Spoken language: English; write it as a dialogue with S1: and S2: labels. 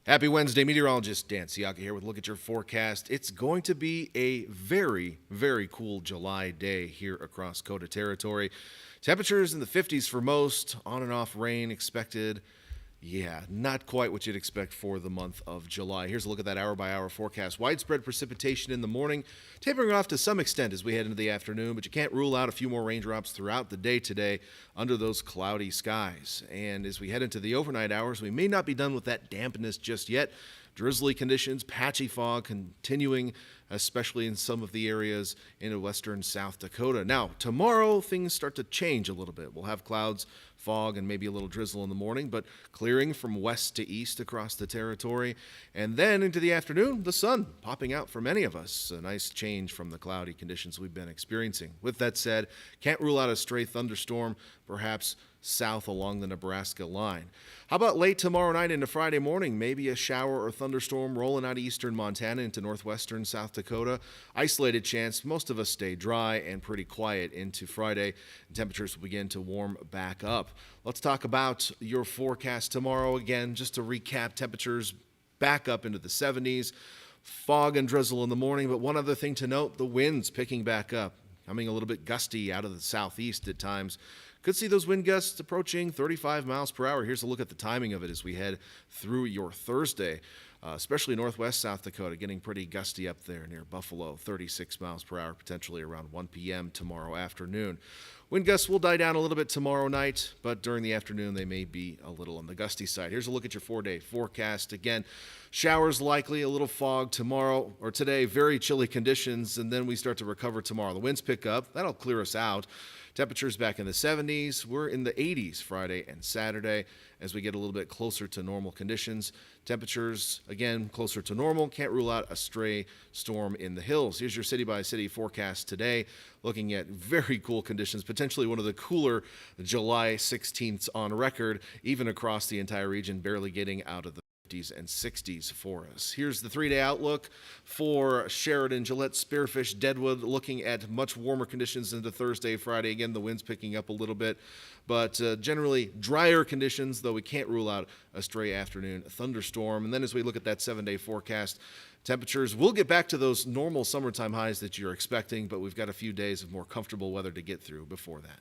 S1: Happy Wednesday, meteorologist Dan Siaka here with a look at your forecast. It's going to be a very, very cool July day here across Coda Territory. Temperatures in the 50s for most, on and off rain expected. Yeah, not quite what you'd expect for the month of July. Here's a look at that hour-by-hour forecast. Widespread precipitation in the morning, tapering off to some extent as we head into the afternoon, but you can't rule out a few more raindrops throughout the day today under those cloudy skies. And as we head into the overnight hours, we may not be done with that dampness just yet. Drizzly conditions, patchy fog continuing, especially in some of the areas in western South Dakota. Now, tomorrow, things start to change a little bit. We'll have clouds, fog, and maybe a little drizzle in the morning, but clearing from west to east across the territory. And then into the afternoon, the sun popping out for many of us. A nice change from the cloudy conditions we've been experiencing. With that said, can't rule out a stray thunderstorm, perhaps south along the Nebraska line. How about late tomorrow night into Friday morning? Maybe a shower or thunderstorm rolling out of eastern Montana into northwestern South Dakota. Isolated chance. Most of us stay dry and pretty quiet into Friday. Temperatures will begin to warm back up. Let's talk about your forecast tomorrow. Again, just to recap, temperatures back up into the 70s. Fog and drizzle in the morning, but one other thing to note, the winds picking back up, coming a little bit gusty out of the southeast at times. Could see those wind gusts approaching 35 miles per hour. Here's a look at the timing of it as we head through your Thursday, especially northwest South Dakota, getting pretty gusty up there near Buffalo, 36 miles per hour, potentially around 1 p.m. tomorrow afternoon. Wind gusts will die down a little bit tomorrow night, but during the afternoon they may be a little on the gusty side. Here's a look at your 4-day forecast. Again, showers likely, a little fog tomorrow or today, very chilly conditions, and then we start to recover tomorrow. The winds pick up. That'll clear us out. Temperatures back in the 70s. We're in the 80s Friday and Saturday as we get a little bit closer to normal conditions. Temperatures, again, closer to normal. Can't rule out a stray storm in the hills. Here's your city-by-city forecast today, looking at very cool conditions, potentially one of the cooler July 16ths on record, even across the entire region, barely getting out of the 50s and 60s for us. Here's the 3-day outlook for Sheridan, Gillette, Spearfish, Deadwood, looking at much warmer conditions into Thursday, Friday. Again, the wind's picking up a little bit, but generally drier conditions, though we can't rule out a stray afternoon thunderstorm. And then as we look at that 7-day forecast, temperatures will get back to those normal summertime highs that you're expecting, but we've got a few days of more comfortable weather to get through before that.